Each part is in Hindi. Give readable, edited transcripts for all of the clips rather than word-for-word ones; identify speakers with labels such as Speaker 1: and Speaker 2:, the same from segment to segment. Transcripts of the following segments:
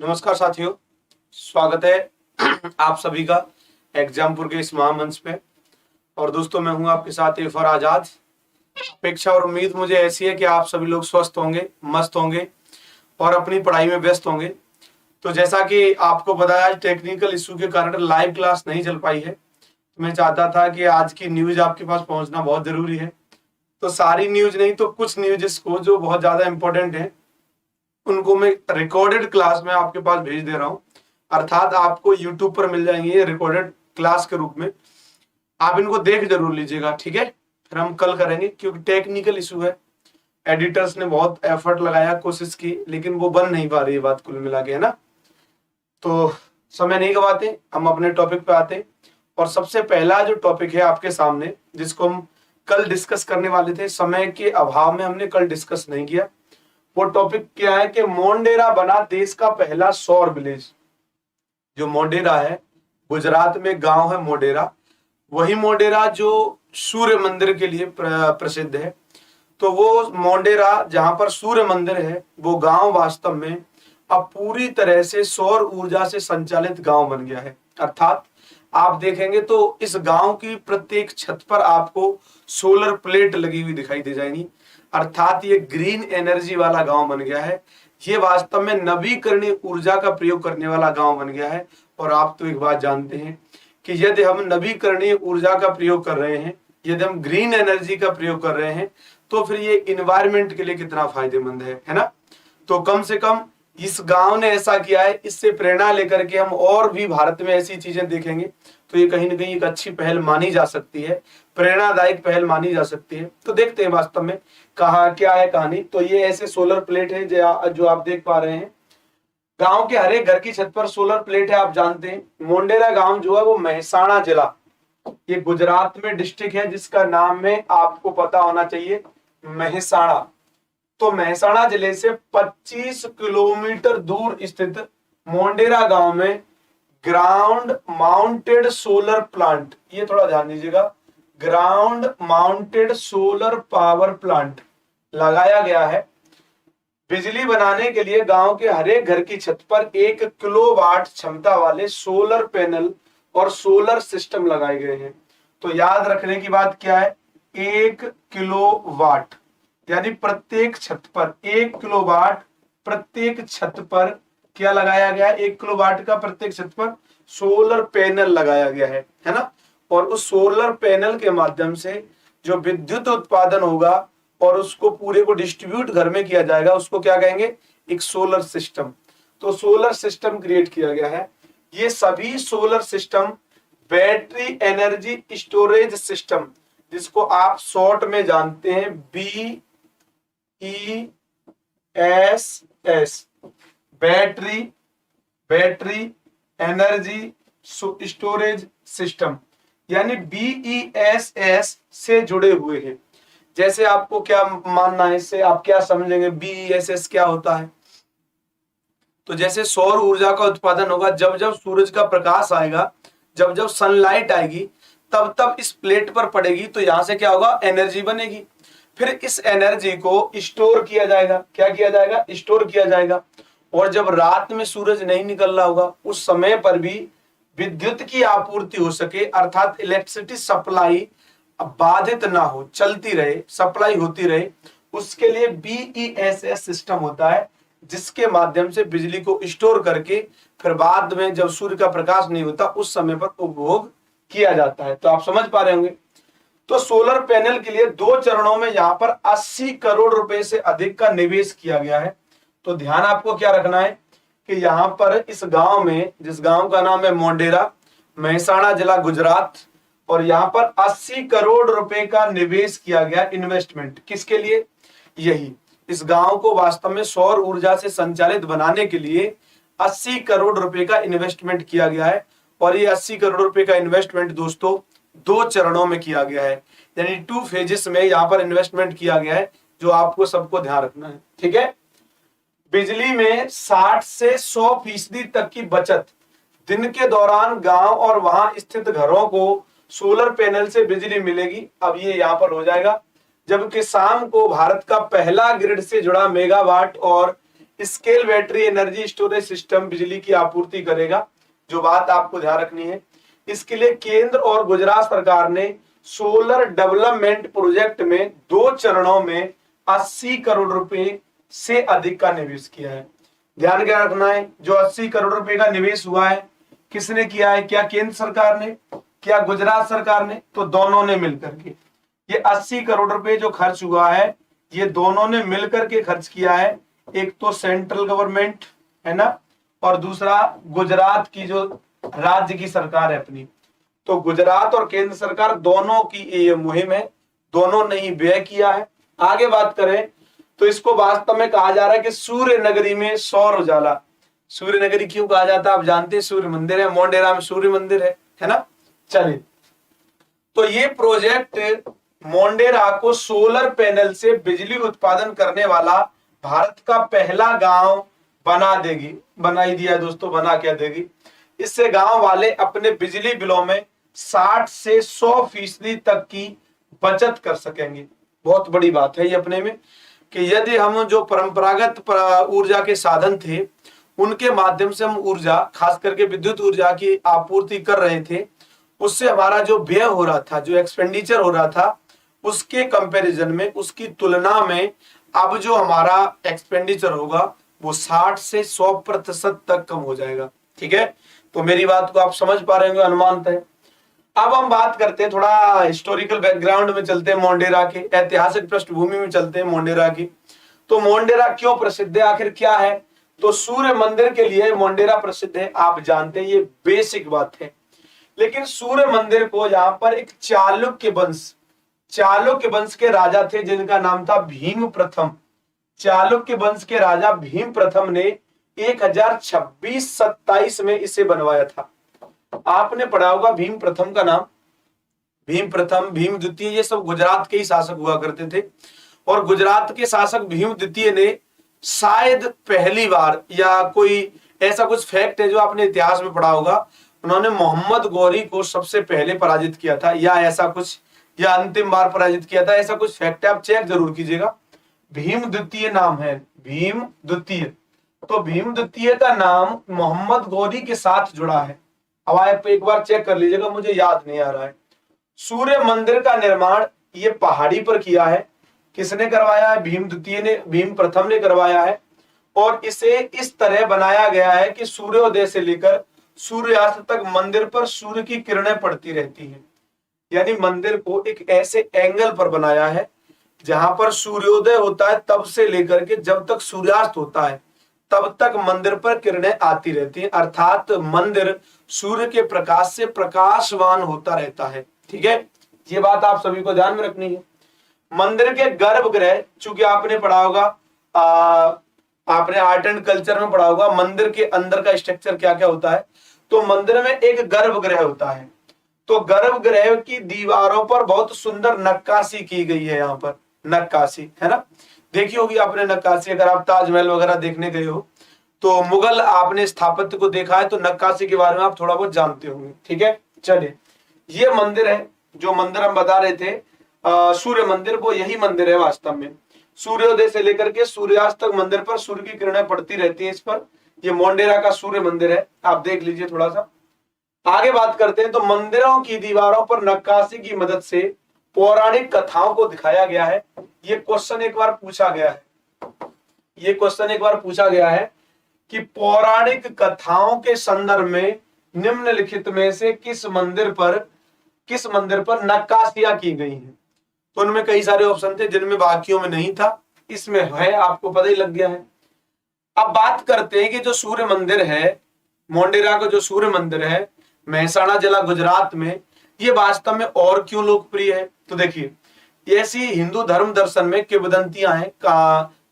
Speaker 1: नमस्कार साथियों, स्वागत है आप सभी का एग्जामपुर के इस महामंच पे। और दोस्तों, मैं हूं आपके साथ इरफान आजाद। अपेक्षा और उम्मीद मुझे ऐसी है कि आप सभी लोग स्वस्थ होंगे, मस्त होंगे और अपनी पढ़ाई में व्यस्त होंगे। तो जैसा कि आपको पता है, आज टेक्निकल इशू के कारण लाइव क्लास नहीं चल पाई है। तो मैं चाहता था कि आज की न्यूज आपके पास पहुंचना बहुत जरूरी है। तो सारी न्यूज नहीं तो कुछ न्यूज को जो बहुत ज्यादा इंपॉर्टेंट है उनको मैं रिकॉर्डेड क्लास में आपके पास भेज दे रहा हूं। अर्थात आपको यूट्यूब पर मिल जाएंगे रिकॉर्डेड क्लास के रूप में। आप इनको देख जरूर लीजिएगा, ठीक है। फिर हम कल करेंगे, क्योंकि टेक्निकल इशू है। एडिटर्स ने बहुत एफर्ट लगाया, कोशिश की, लेकिन वो बन नहीं पा रही है बात कुल मिला के, है ना। तो समय नहीं गवाते, हम अपने टॉपिक पे आते। और सबसे पहला जो टॉपिक है आपके सामने, जिसको हम कल डिस्कस करने वाले थे, समय के अभाव में हमने कल डिस्कस नहीं किया। वो टॉपिक क्या है कि मोंडेरा बना देश का पहला सौर विलेज। जो मोंडेरा है, गुजरात में गांव है मोडेरा। वही मोडेरा जो सूर्य मंदिर के लिए प्रसिद्ध है। तो वो मोंडेरा जहां पर सूर्य मंदिर है, वो गांव वास्तव में अब पूरी तरह से सौर ऊर्जा से संचालित गांव बन गया है। अर्थात आप देखेंगे तो इस गांव की प्रत्येक छत पर आपको सोलर प्लेट लगी हुई दिखाई दे जाएंगी। अर्थात ये ग्रीन एनर्जी वाला गांव बन गया है। ये वास्तव में नवीकरणीय ऊर्जा का प्रयोग करने वाला गांव बन गया है। और आप तो एक बात जानते हैं कि यदि हम नवीकरणीय ऊर्जा का प्रयोग कर रहे हैं, यदि हम ग्रीन एनर्जी का प्रयोग कर रहे हैं, तो फिर ये इन्वायरमेंट के लिए कितना फायदेमंद है ना। तो कम से कम इस गांव ने ऐसा किया है। इससे प्रेरणा लेकर के हम और भी भारत में ऐसी चीजें देखेंगे तो ये कहीं ना कहीं एक अच्छी पहल मानी जा सकती है, प्रेरणादायक पहल मानी जा सकती है। तो देखते हैं वास्तव में कहा क्या है कहानी। तो ये ऐसे सोलर प्लेट है जो आप देख पा रहे हैं। गांव के हर एक घर की छत पर सोलर प्लेट है। आप जानते हैं मोंडेरा गांव जो है वो मेहसाणा जिला, ये गुजरात में डिस्ट्रिक्ट है, जिसका नाम में आपको पता होना चाहिए, मेहसाणा। तो मेहसाणा जिले से 25 किलोमीटर दूर स्थित मोंडेरा गांव में ग्राउंड माउंटेड सोलर प्लांट, ये थोड़ा ध्यान दीजिएगा, ground mounted solar power plant लगाया गया है। बिजली बनाने के लिए गांव के हर एक घर की छत पर 1 किलोवाट क्षमता वाले सोलर पैनल और सोलर सिस्टम लगाए गए हैं। तो याद रखने की बात क्या है, 1 किलोवाट यानी प्रत्येक छत पर 1 किलोवाट, प्रत्येक छत पर क्या लगाया गया है, 1 किलोवाट का प्रत्येक छत पर सोलर पैनल लगाया गया है ना। और उस सोलर पैनल के माध्यम से जो विद्युत उत्पादन होगा और उसको पूरे को डिस्ट्रीब्यूट घर में किया जाएगा, उसको क्या कहेंगे, एक सोलर सिस्टम। तो सोलर सिस्टम क्रिएट किया गया है। ये सभी solar system battery energy storage system, जिसको आप शॉर्ट में जानते हैं BESS, battery energy storage system, यानी BESS से जुड़े हुए हैं। जैसे आपको क्या मानना है इससे, आप क्या समझेंगे BESS क्या होता है। तो जैसे सौर ऊर्जा का उत्पादन होगा, जब जब सूरज का प्रकाश आएगा, जब जब सनलाइट आएगी, तब तब इस प्लेट पर पड़ेगी, तो यहां से क्या होगा, एनर्जी बनेगी। फिर इस एनर्जी को स्टोर किया जाएगा। क्या किया जाएगा, स्टोर किया जाएगा। और जब रात में सूरज नहीं निकल रहा होगा, उस समय पर भी विद्युत की आपूर्ति हो सके, अर्थात इलेक्ट्रिसिटी सप्लाई बाधित ना हो, चलती रहे, सप्लाई होती रहे, उसके लिए BESS सिस्टम होता है, जिसके माध्यम से बिजली को स्टोर करके फिर बाद में जब सूर्य का प्रकाश नहीं होता उस समय पर उपभोग किया जाता है। तो आप समझ पा रहे होंगे। तो सोलर पैनल के लिए 2 चरणों में यहां पर 80 करोड़ रुपए से अधिक का निवेश किया गया है। तो ध्यान आपको क्या रखना है कि यहां पर इस गांव में, जिस गांव का नाम है मोंडेरा, मेहसाणा जिला गुजरात, और यहां पर 80 करोड़ रुपए का निवेश किया गया, इन्वेस्टमेंट किसके लिए, यही इस गांव को वास्तव में सौर ऊर्जा से संचालित बनाने के लिए 80 करोड़ रुपए का इन्वेस्टमेंट किया गया है। और ये 80 करोड़ रुपए का इन्वेस्टमेंट दोस्तों 2 चरणों में किया गया है, यानी 2 फेजेस में यहां पर इन्वेस्टमेंट किया गया है, जो आपको सबको ध्यान रखना है, ठीक है। बिजली में 60 से 100% तक की बचत, दिन के दौरान गांव और वहां स्थित घरों को सोलर पैनल से बिजली मिलेगी। अब ये यहां पर हो जाएगा। जबकि शाम को भारत का पहला ग्रिड से जुड़ा मेगावाट और scale battery energy storage system बिजली की आपूर्ति करेगा। जो बात आपको ध्यान रखनी है, इसके लिए केंद्र और गुजरात सरकार ने सोलर डेवलपमेंट प्रोजेक्ट में 2 चरणों में 80 करोड़ रुपए से अधिक का निवेश किया है। ध्यान क्या रखना है, जो 80 करोड़ रुपए का निवेश हुआ है किसने किया है, क्या केंद्र सरकार ने, क्या गुजरात सरकार ने, तो दोनों ने मिलकर के ये 80 करोड़ रुपए जो खर्च हुआ है ये दोनों ने मिलकर के खर्च किया है। एक तो सेंट्रल गवर्नमेंट है ना, और दूसरा गुजरात की जो राज्य की सरकार है अपनी। तो गुजरात और केंद्र सरकार दोनों की ये मुहिम है, दोनों ने ही व्यय किया है। आगे बात करें तो इसको वास्तव में कहा जा रहा है कि सूर्य नगरी में सौर उजाला। सूर्य नगरी क्यों कहा जाता है आप जानते हैं, सूर्य मंदिर है, मोढेरा में सूर्य मंदिर है ना। चलिए, तो ये प्रोजेक्ट मोढेरा को सोलर पैनल से बिजली उत्पादन करने वाला भारत का पहला गांव बना ही दिया दोस्तों, बना क्या देगी। इससे गांव वाले अपने बिजली बिलों में 60 से 100% तक की बचत कर सकेंगे। बहुत बड़ी बात है ये अपने में, कि यदि हम जो परंपरागत ऊर्जा के साधन थे उनके माध्यम से हम ऊर्जा, खास करके विद्युत ऊर्जा की आपूर्ति कर रहे थे, उससे हमारा जो व्यय हो रहा था, जो एक्सपेंडिचर हो रहा था, उसके कंपैरिजन में, उसकी तुलना में अब जो हमारा एक्सपेंडिचर होगा वो 60 से 100% तक कम हो जाएगा। ठीक है, तो मेरी बात को आप समझ पा रहे होंगे, अनुमान है। अब हम बात करते हैं, थोड़ा हिस्टोरिकल बैकग्राउंड में चलते हैं, मोढेरा के ऐतिहासिक पृष्ठभूमि में चलते हैं मोढेरा की। तो मोढेरा क्यों प्रसिद्ध है, आखिर क्या है, तो सूर्य मंदिर के लिए मोढेरा प्रसिद्ध है, आप जानते हैं, ये बेसिक बात है। लेकिन सूर्य मंदिर को यहाँ पर एक चालुक्य वंश के राजा थे जिनका नाम था भीम प्रथम। चालुक्य वंश के राजा भीम प्रथम ने 1026-27 में इसे बनवाया था। आपने पढ़ा होगा भीम प्रथम का नाम, भीम प्रथम, भीम द्वितीय, ये सब गुजरात के ही शासक हुआ करते थे। और गुजरात के शासक भीम द्वितीय ने शायद पहली बार, या कोई ऐसा कुछ फैक्ट है जो आपने इतिहास में पढ़ा होगा, उन्होंने मोहम्मद गौरी को सबसे पहले पराजित किया था, या ऐसा कुछ, या अंतिम बार पराजित किया था, ऐसा कुछ फैक्ट है, आप चेक जरूर कीजिएगा। भीम द्वितीय नाम है, भीम द्वितीय। तो भीम द्वितीय का नाम मोहम्मद गौरी के साथ जुड़ा है। अब आप एक बार चेक कर लीजिएगा, मुझे याद नहीं आ रहा है। सूर्य मंदिर का निर्माण ये पहाड़ी पर किया है, किसने करवाया है, भीम द्वितीय ने, भीम प्रथम ने करवाया है। और इसे इस तरह बनाया गया है कि सूर्योदय से लेकर सूर्यास्त तक मंदिर पर सूर्य की किरणें पड़ती रहती हैं। यानी मंदिर को एक ऐसे एंगल पर बनाया है जहां पर सूर्योदय होता है तब से लेकर के जब तक सूर्यास्त होता है तब तक मंदिर पर किरणें आती रहती हैं, अर्थात मंदिर सूर्य के प्रकाश से प्रकाशवान होता रहता है। ठीक है, ये बात आप सभी को ध्यान में रखनी है। मंदिर के गर्भगृह, चूंकि आपने पढ़ा होगा, आपने आर्ट एंड कल्चर में पढ़ा होगा मंदिर के अंदर का स्ट्रक्चर क्या क्या होता है। तो मंदिर में एक गर्भगृह होता है, तो गर्भगृह की दीवारों पर बहुत सुंदर नक्काशी की गई है। यहाँ पर नक्काशी है ना, देखी होगी आपने नक्काशी, अगर आप ताजमहल वगैरह देखने गए हो तो मुगल आपने स्थापत्य को देखा है तो नक्काशी के बारे में आप थोड़ा बहुत जानते होंगे। ठीक है, चलिए, ये मंदिर है, जो मंदिर हम बता रहे थे सूर्य मंदिर, वो यही मंदिर है वास्तव में। सूर्योदय से लेकर के सूर्यास्त तक मंदिर पर सूर्य की किरणें पड़ती रहती हैं इस पर। ये मोढेरा का सूर्य मंदिर है, आप देख लीजिए थोड़ा सा। आगे बात करते हैं, तो मंदिरों की दीवारों पर नक्काशी की मदद से पौराणिक कथाओं को दिखाया गया है। ये क्वेश्चन एक बार पूछा गया है कि पौराणिक कथाओं के संदर्भ में निम्नलिखित में से किस मंदिर पर नक्काशियां की गई हैं। तो उनमें कई सारे ऑप्शन थे जिनमें बाकियों में नहीं था, इसमें है, आपको पता ही लग गया है। अब बात करते हैं कि जो सूर्य मंदिर है, मोढेरा का जो सूर्य मंदिर है महसाणा जिला गुजरात में, ये वास्तव में और क्यों लोकप्रिय है। तो देखिए, ऐसी हिंदू धर्म दर्शन में किंवदंतियां हैं,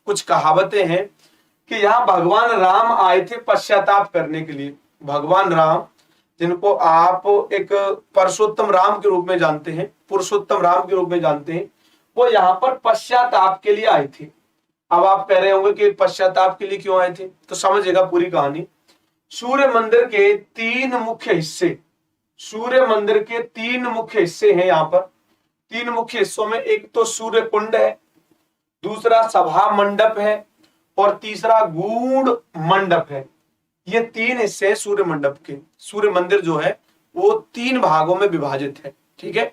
Speaker 1: कुछ कहावतें हैं कि यहाँ भगवान राम आए थे पश्चाताप करने के लिए। भगवान राम, जिनको आप एक परसोत्तम राम के रूप में जानते हैं, पुरुषोत्तम राम के रूप में जानते हैं, वो यहाँ पर पश्चाताप के लिए आए थे। अब आप कह रहे होंगे कि पश्चाताप के लिए क्यों आए थे, तो समझिएगा पूरी कहानी। सूर्य मंदिर के 3 मुख्य हिस्से हैं। यहाँ पर 3 मुख्य हिस्सों में एक तो सूर्य कुंड है, दूसरा सभा मंडप है, और तीसरा गूढ़ मंडप है। ये तीन हिस्से सूर्य मंडप के। सूर्य मंदिर जो है वो तीन भागों में विभाजित है, ठीक है।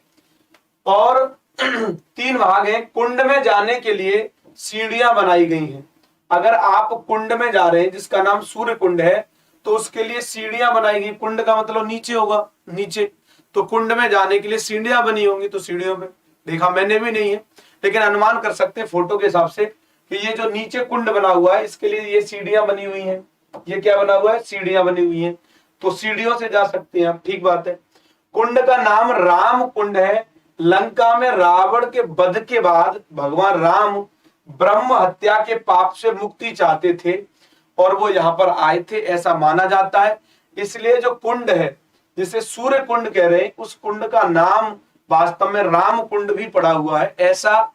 Speaker 1: और तीन भाग हैं। कुंड में जाने के लिए सीढ़ियां बनाई गई हैं। अगर आप कुंड में जा रहे हैं जिसका नाम सूर्य कुंड है तो उसके लिए सीढ़ियां बनाई गई। कुंड का मतलब नीचे होगा, नीचे, तो कुंड में जाने के लिए सीढ़ियां बनी होंगी। तो सीढ़ियों पे देखा मैंने भी नहीं है, लेकिन अनुमान कर सकते हैं फोटो के हिसाब से कि ये जो नीचे कुंड बना हुआ है इसके लिए ये सीढ़ियां बनी हुई हैं। ये क्या बना हुआ है? सीढ़ियां बनी हुई हैं, तो सीढ़ियों से जा सकते हैं आप, ठीक बात है। कुंड का नाम राम कुंड है। लंका में रावण के वध के बाद भगवान राम ब्रह्म हत्या के पाप से मुक्ति चाहते थे और वो यहाँ पर आए थे, ऐसा माना जाता है। इसलिए जो कुंड है जिसे सूर्य कुंड कह रहे हैं, उस कुंड का नाम वास्तव में राम कुंड भी पड़ा हुआ है, ऐसा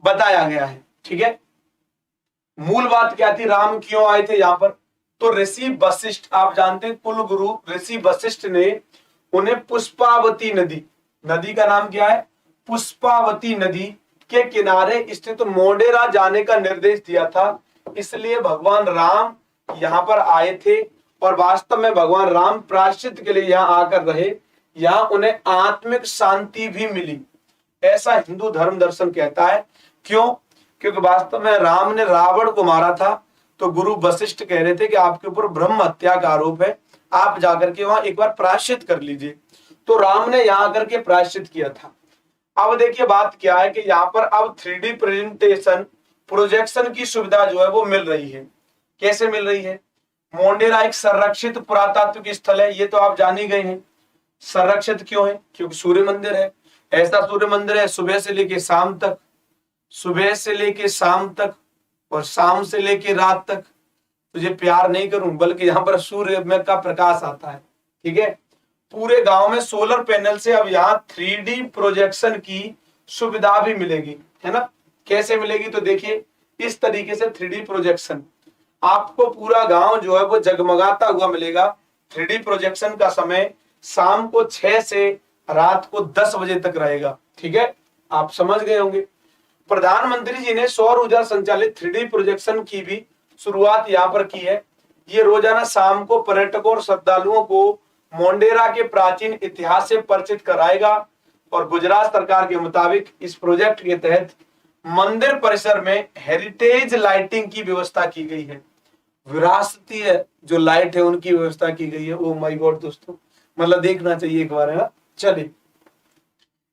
Speaker 1: बताया गया है, ठीक है। मूल बात क्या थी, राम क्यों आए थे यहाँ पर? तो ऋषि वशिष्ठ, आप जानते हैं कुल गुरु ऋषि वशिष्ठ ने उन्हें पुष्पावती नदी, नदी का नाम क्या है? पुष्पावती नदी के किनारे स्थित मोढेरा जाने का निर्देश दिया था। इसलिए भगवान राम यहाँ पर आए थे और वास्तव में भगवान राम प्रायश्चित के लिए यहाँ आकर रहे। यहाँ उन्हें आत्मिक शांति भी मिली, ऐसा हिंदू धर्म दर्शन कहता है। क्यों? क्योंकि वास्तव में राम ने रावण को मारा था, तो गुरु वशिष्ठ कह रहे थे कि आपके ऊपर ब्रह्म हत्या का आरोप है, आप जाकर के वहां एक बार प्रायश्चित कर लीजिए। तो राम ने यहाँ आकर के प्रायश्चित किया था। अब देखिए बात क्या है कि यहाँ पर अब 3D प्रेजेंटेशन प्रोजेक्शन की सुविधा जो है वो मिल रही है। कैसे मिल रही है? मोढेरा एक संरक्षित पुरातात्विक स्थल है, ये तो आप जान ही गए हैं। संरक्षित क्यों है? क्योंकि सूर्य मंदिर है। ऐसा सूर्य मंदिर है सुबह से लेके शाम तक, सुबह से लेके शाम तक और शाम से लेके रात तक तुझे प्यार नहीं करूं, बल्कि यहाँ पर सूर्य में का प्रकाश आता है, ठीक है। पूरे गांव में सोलर पैनल से अब यहाँ 3D प्रोजेक्शन की सुविधा भी मिलेगी, है ना। कैसे मिलेगी? तो देखिए इस तरीके से 3D प्रोजेक्शन आपको पूरा गांव जो है वो जगमगाता हुआ मिलेगा। 3D प्रोजेक्शन का समय शाम को 6 से रात को 10 बजे तक रहेगा, ठीक है। आप समझ गए होंगे। प्रधानमंत्री जी ने सौर ऊर्जा संचालित 3D प्रोजेक्शन की भी शुरुआत यहाँ पर की है। ये रोजाना शाम को पर्यटकों और श्रद्धालुओं को मोढेरा के प्राचीन इतिहास से परिचित कराएगा। और गुजरात सरकार के मुताबिक इस प्रोजेक्ट के तहत मंदिर परिसर में हेरिटेज लाइटिंग की व्यवस्था की गई है। विरासतीय जो लाइट है उनकी व्यवस्था की गई है। ओ माय गॉड दोस्तों, मतलब देखना चाहिए एक बार, है ना। चलिए,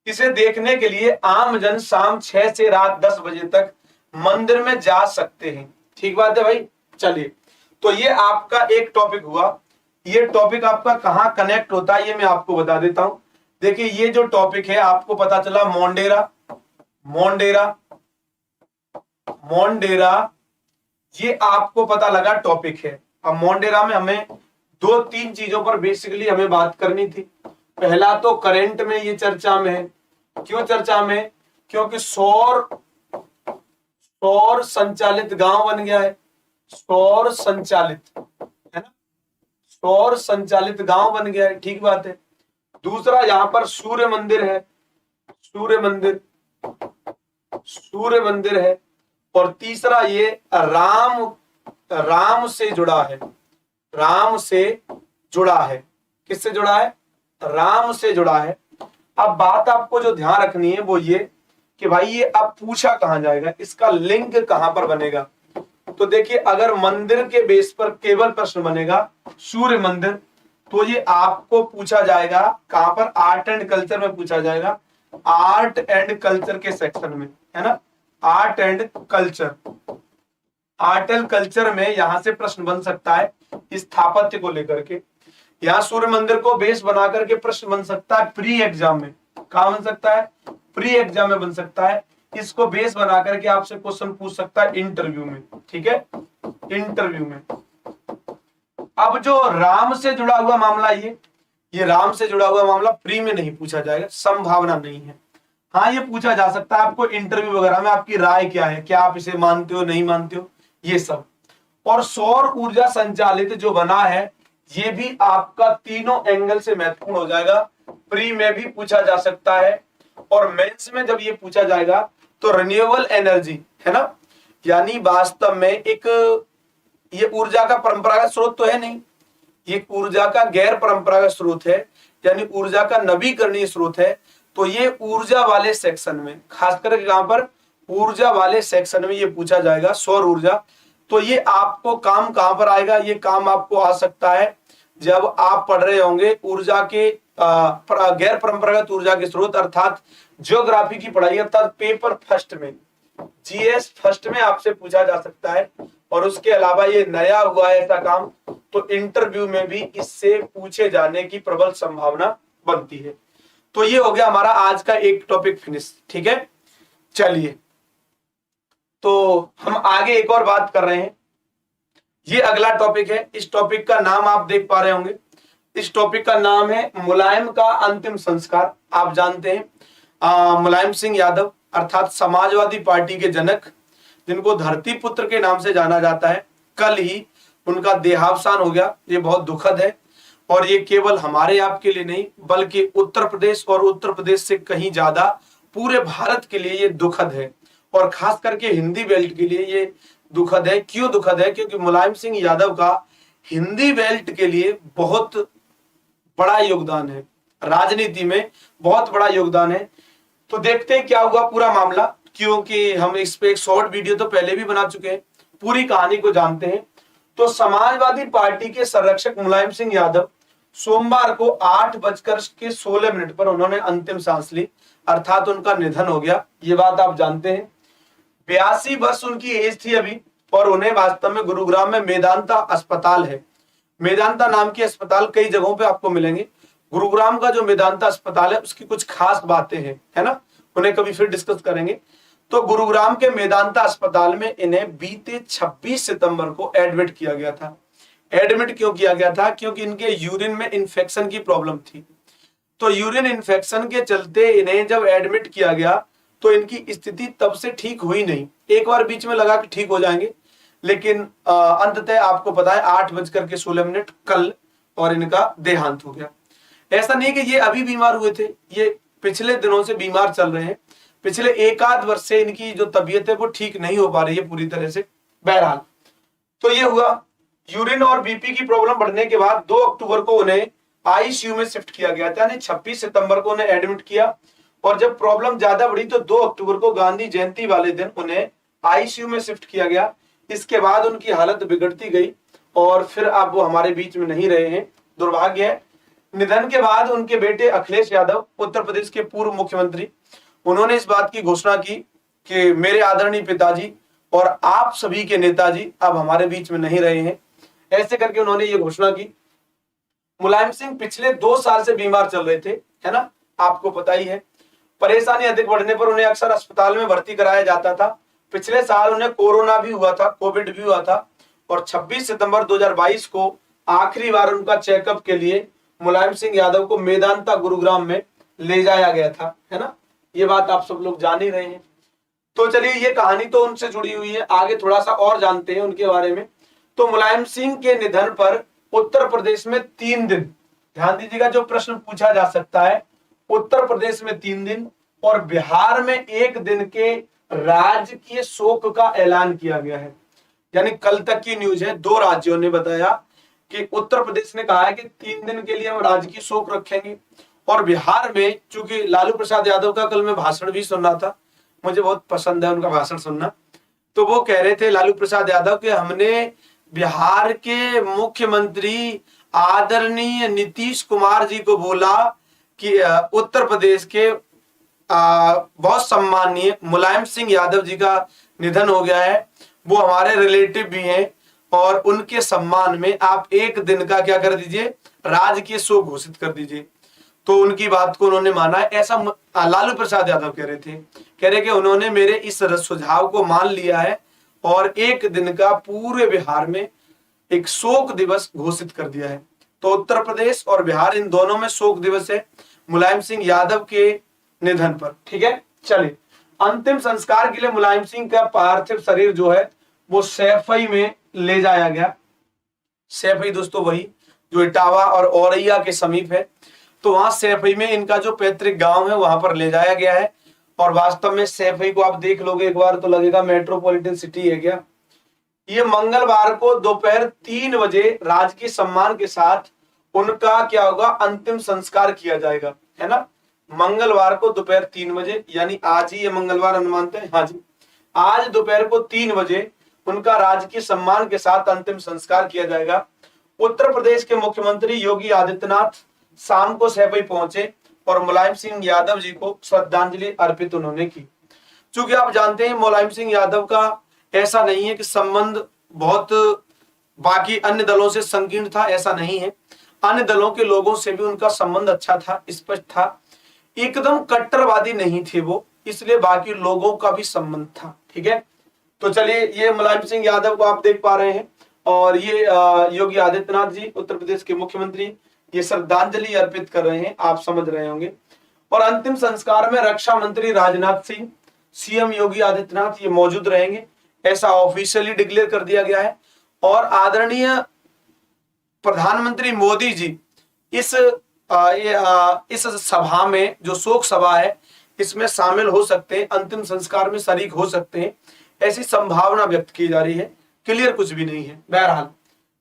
Speaker 1: इसे देखने के लिए आम जन शाम 6 से रात 10 बजे तक मंदिर में जा सकते हैं, ठीक बात है भाई। चलिए, तो ये आपका एक टॉपिक हुआ। ये टॉपिक आपका कहाँ कनेक्ट होता है ये मैं आपको बता देता हूं। देखिए ये जो टॉपिक है आपको पता चला मोढेरा, मोढेरा, मोढेरा, ये आपको पता लगा टॉपिक है। अब मोढेरा में हमें 2-3 चीजों पर बेसिकली हमें बात करनी थी। पहला तो करंट में ये चर्चा में है। क्यों चर्चा में? क्योंकि सौर संचालित गांव बन गया है। सौर संचालित, है ना, सौर संचालित गांव बन गया है, ठीक बात है। दूसरा यहाँ पर सूर्य मंदिर है, सूर्य मंदिर, सूर्य मंदिर है। और तीसरा ये राम से जुड़ा है, राम से जुड़ा है। किससे जुड़ा है? राम से जुड़ा है। अब बात आपको जो ध्यान रखनी है वो ये कि भाई ये अब पूछा कहां जाएगा, इसका लिंक कहां पर बनेगा। तो देखिए अगर मंदिर के बेस पर केवल प्रश्न बनेगा सूर्य मंदिर, तो ये आपको पूछा जाएगा कहां पर? आर्ट एंड कल्चर में पूछा जाएगा, आर्ट एंड कल्चर के सेक्शन में, है ना। Art and culture, art and culture में यहां से प्रश्न बन सकता है स्थापत्य को लेकर के। यहाँ सूर्य मंदिर को बेस बना करके प्रश्न बन सकता है प्री एग्जाम में। कहा बन सकता है? प्री एग्जाम में बन सकता है। इसको बेस बना करके आपसे क्वेश्चन पूछ सकता है इंटरव्यू में, ठीक है, इंटरव्यू में। अब जो राम से जुड़ा हुआ मामला, ये राम से जुड़ा हुआ मामला प्री में नहीं पूछा जाएगा, संभावना नहीं है। हाँ ये पूछा जा सकता है आपको इंटरव्यू वगैरह में, आपकी राय क्या है, क्या आप इसे मानते हो नहीं मानते हो, ये सब। और सौर ऊर्जा संचालित जो बना है ये भी आपका तीनों एंगल से महत्वपूर्ण हो जाएगा। प्री में भी पूछा जा सकता है और मेंस में जब ये पूछा जाएगा तो रिन्यूएबल एनर्जी, है ना, यानी वास्तव में एक ये ऊर्जा का परंपरागत स्रोत तो है नहीं, ये ऊर्जा का गैर परंपरागत स्रोत है, यानी ऊर्जा का नवीकरणीय स्रोत है। तो ये ऊर्जा वाले सेक्शन में, खास करके कहां पर, ऊर्जा वाले सेक्शन में ये पूछा जाएगा, सौर ऊर्जा। तो ये आपको काम कहां पर आएगा, ये काम आपको आ सकता है जब आप पढ़ रहे होंगे ऊर्जा के गैर परंपरागत ऊर्जा के स्रोत, अर्थात ज्योग्राफी की पढ़ाई, अर्थात पेपर फर्स्ट में, जीएस फर्स्ट में आपसे पूछा जा सकता है। और उसके अलावा ये नया हुआ है ऐसा काम, तो इंटरव्यू में भी इससे पूछे जाने की प्रबल संभावना बनती है। तो ये हो गया हमारा आज का एक टॉपिक फिनिश, ठीक है। चलिए, तो हम आगे एक और बात कर रहे हैं। ये अगला टॉपिक है, इस टॉपिक का नाम आप देख पा रहे होंगे, इस टॉपिक का नाम है मुलायम का अंतिम संस्कार। आप जानते हैं मुलायम सिंह यादव अर्थात समाजवादी पार्टी के जनक, जिनको धरती पुत्र के नाम से जाना जाता है, कल ही उनका देहावसान हो गया। ये बहुत दुखद है, और ये केवल हमारे आपके लिए नहीं बल्कि उत्तर प्रदेश और उत्तर प्रदेश से कहीं ज्यादा पूरे भारत के लिए ये दुखद है, और खास करके हिंदी बेल्ट के लिए ये दुखद है। क्यों दुखद है? क्योंकि मुलायम सिंह यादव का हिंदी बेल्ट के लिए बहुत बड़ा योगदान है, राजनीति में बहुत बड़ा योगदान है। तो देखते हैं क्या हुआ पूरा मामला, क्योंकि हम इस पे एक शॉर्ट वीडियो तो पहले भी बना चुके हैं, पूरी कहानी को जानते हैं। तो समाजवादी पार्टी के संरक्षक मुलायम सिंह यादव सोमवार को 8:16 पर उन्होंने अंतिम सांस ली, अर्थात उनका निधन हो गया। ये बात आप जानते हैं। 82 वर्ष उनकी एज थी अभी, और उन्हें वास्तव में गुरुग्राम में मेदांता अस्पताल है, मेदांता नाम की अस्पताल कई जगहों पे आपको मिलेंगे। गुरुग्राम का जो मेदांता अस्पताल है उसकी कुछ खास बातें हैं, है ना, उन्हें कभी फिर डिस्कस करेंगे। तो गुरुग्राम के मेदांता अस्पताल में इन्हें बीते 26 सितंबर को एडमिट किया गया था। एडमिट क्यों किया गया था? क्योंकि इनके यूरिन में इन्फेक्शन की प्रॉब्लम थी। तो यूरिन इन्फेक्शन के चलते इन्हें जब एडमिट किया गया तो इनकी स्थिति तब से ठीक हुई नहीं। एक बार बीच में लगा कि ठीक हो जाएंगे, लेकिन अंततः आपको पता है 8:16 कल, और इनका देहांत हो गया। ऐसा नहीं कि ये अभी बीमार हुए थे, ये पिछले दिनों से बीमार चल रहे हैं। पिछले एक आध वर्ष से इनकी जो तबीयत है वो ठीक नहीं हो पा रही है पूरी तरह से। बहरहाल, तो ये हुआ। यूरिन और बीपी की प्रॉब्लम बढ़ने के बाद 2 अक्टूबर को उन्हें आईसीयू में शिफ्ट किया गया था। यानी 26 सितंबर को उन्हें एडमिट किया, और जब प्रॉब्लम ज्यादा बढ़ी तो 2 अक्टूबर को गांधी जयंती वाले दिन उन्हें आईसीयू में शिफ्ट किया गया। इसके बाद उनकी हालत बिगड़ती गई, और फिर अब वो हमारे बीच में नहीं रहे हैं, दुर्भाग्य है। निधन के बाद उनके बेटे अखिलेश यादव, उत्तर प्रदेश के पूर्व मुख्यमंत्री, उन्होंने इस बात की घोषणा की कि मेरे आदरणीय पिताजी और आप सभी के नेताजी अब हमारे बीच में नहीं रहे हैं। ऐसे करके उन्होंने ये घोषणा की। मुलायम सिंह पिछले 2 साल से बीमार चल रहे थे, है ना, आपको पता ही है। परेशानी अधिक बढ़ने पर उन्हें अक्सर अस्पताल में भर्ती कराया जाता था। पिछले साल उन्हें कोरोना भी हुआ था, कोविड भी हुआ था, और 26 सितंबर 2022 को आखिरी बार उनका चेकअप के लिए मुलायम सिंह यादव को मेदांता गुरुग्राम में ले जाया गया था, है ना। ये बात आप सब लोग जान ही रहे हैं। तो चलिए, ये कहानी तो उनसे जुड़ी हुई है, आगे थोड़ा सा और जानते हैं उनके बारे में। तो मुलायम सिंह के निधन पर उत्तर प्रदेश में 3 दिन, ध्यान दीजिएगा, जो प्रश्न पूछा जा सकता है, उत्तर प्रदेश में 3 दिन और बिहार में 1 दिन के राजकीय शोक का ऐलान किया गया है। यानी कल तक की न्यूज है, 2 राज्यों ने बताया कि उत्तर प्रदेश ने कहा है कि 3 दिन के लिए हम राजकीय शोक रखेंगे, और बिहार में, चूंकि लालू प्रसाद यादव का कल मैं भाषण भी सुन रहा था, मुझे बहुत पसंद है उनका भाषण सुनना, तो वो कह रहे थे लालू प्रसाद यादव कि हमने बिहार के मुख्यमंत्री आदरणीय नीतीश कुमार जी को बोला कि उत्तर प्रदेश के बहुत सम्माननीय मुलायम सिंह यादव जी का निधन हो गया है, वो हमारे रिलेटिव भी हैं, और उनके सम्मान में आप 1 दिन का क्या कर दीजिए, राजकीय शोक घोषित कर दीजिए। तो उनकी बात को उन्होंने माना है, ऐसा लालू प्रसाद यादव कह रहे थे। कह रहे कि उन्होंने मेरे इस सुझाव को मान लिया है और 1 दिन का पूरे बिहार में एक शोक दिवस घोषित कर दिया है। तो उत्तर प्रदेश और बिहार इन दोनों में शोक दिवस है मुलायम सिंह यादव के निधन पर। ठीक है, चलिए, अंतिम संस्कार के लिए मुलायम सिंह का पार्थिव शरीर जो है वो सैफई में ले जाया गया। सैफई दोस्तों वही जो इटावा और औरैया के समीप है। तो वहां सैफई में इनका जो पैतृक गांव है वहां पर ले जाया गया है, और वास्तव में सैफई को आप देख लोगे एक बार तो लगेगा मेट्रोपॉलिटन सिटी है क्या। ये मंगलवार को दोपहर 3 बजे राजकीय सम्मान के साथ उनका क्या होगा, अंतिम संस्कार किया जाएगा, है ना। मंगलवार को दोपहर 3 बजे, यानी आज ही ये मंगलवार अनुमानते हैं, हाँ जी, आज दोपहर को 3 बजे उनका राजकीय सम्मान के साथ अंतिम संस्कार किया जाएगा। उत्तर प्रदेश के मुख्यमंत्री योगी आदित्यनाथ शाम को सैफई पहुंचे और मुलायम सिंह यादव जी को श्रद्धांजलि अर्पित उन्होंने की। चूंकि आप जानते हैं मुलायम सिंह यादव का ऐसा नहीं है कि संबंध बहुत बाकी अन्य दलों से संकीर्ण था, ऐसा नहीं है। अन्य दलों के लोगों से भी उनका संबंध अच्छा था, स्पष्ट था, एकदम कट्टरवादी नहीं थे वो, इसलिए बाकी लोगों का भी संबंध था। ठीक है, तो चलिए ये मुलायम सिंह यादव को आप देख पा रहे हैं और ये योगी आदित्यनाथ जी उत्तर प्रदेश के मुख्यमंत्री ये श्रद्धांजलि अर्पित कर रहे हैं, आप समझ रहे होंगे। और अंतिम संस्कार में रक्षा मंत्री राजनाथ सिंह, सीएम योगी आदित्यनाथ ये मौजूद रहेंगे, ऐसा ऑफिशियली डिक्लेयर कर दिया गया है। और आदरणीय प्रधानमंत्री मोदी जी इस सभा में, जो शोक सभा है, इसमें शामिल हो सकते हैं, अंतिम संस्कार में शरीक हो सकते हैं, ऐसी संभावना व्यक्त की जा रही है। क्लियर कुछ भी नहीं है। बहरहाल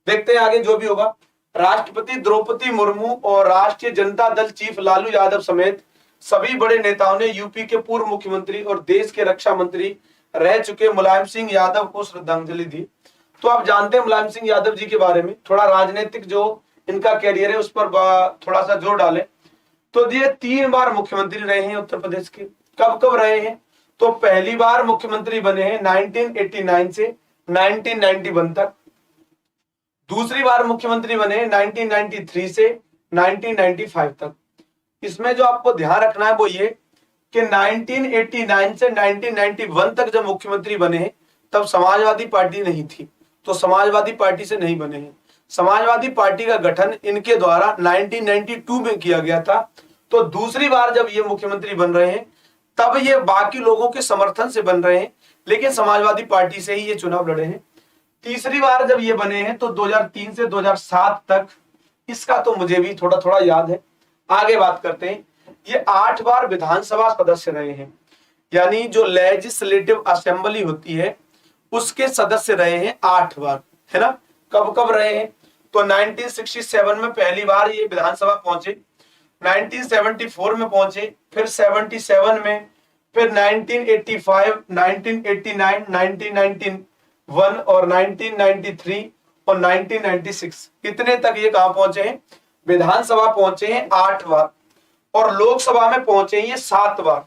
Speaker 1: देखते हैं आगे जो भी होगा। राष्ट्रपति द्रौपदी मुर्मू और राष्ट्रीय जनता दल चीफ लालू यादव समेत सभी बड़े नेताओं ने यूपी के पूर्व मुख्यमंत्री और देश के रक्षा मंत्री रह चुके मुलायम सिंह यादव को श्रद्धांजलि दी। तो आप जानते हैं मुलायम सिंह यादव जी के बारे में, थोड़ा राजनीतिक जो इनका कैरियर है उस पर थोड़ा सा जोर डालें तो ये 3 बार मुख्यमंत्री रहे हैं उत्तर प्रदेश के। कब कब रहे हैं, तो पहली बार मुख्यमंत्री बने हैं 1989 से 1991 तक, दूसरी बार मुख्यमंत्री बने 1993 से 1995 तक। इसमें जो आपको ध्यान रखना है वो ये कि 1989 से 1991 तक जब मुख्यमंत्री बने हैं तब समाजवादी पार्टी नहीं थी, तो समाजवादी पार्टी से नहीं बने हैं। समाजवादी पार्टी का गठन इनके द्वारा 1992 में किया गया था। तो दूसरी बार जब ये मुख्यमंत्री बन रहे हैं तब ये बाकी लोगों के समर्थन से बन रहे हैं, लेकिन समाजवादी पार्टी से ही ये चुनाव लड़े हैं। तीसरी बार जब ये बने हैं तो 2003 से 2007 तक, इसका तो मुझे भी थोड़ा थोड़ा याद है। आगे बात करते हैं। ये 8 बार विधानसभा सदस्य रहे हैं, यानी जो लेजिस्लेटिव असेंबली होती है उसके सदस्य रहे हैं 8 बार, है ना। कब कब रहे हैं, तो 1967 में पहली बार ये विधानसभा पहुंचे, 1974 में पहुंचे, फिर 77 में, फिर 1985, 1989, 1991 और 1993 और 1996, कितने तक ये कहां पहुंचे हैं, विधानसभा पहुंचे हैं 8 बार। और लोकसभा में पहुंचे हैं ये 7 बार।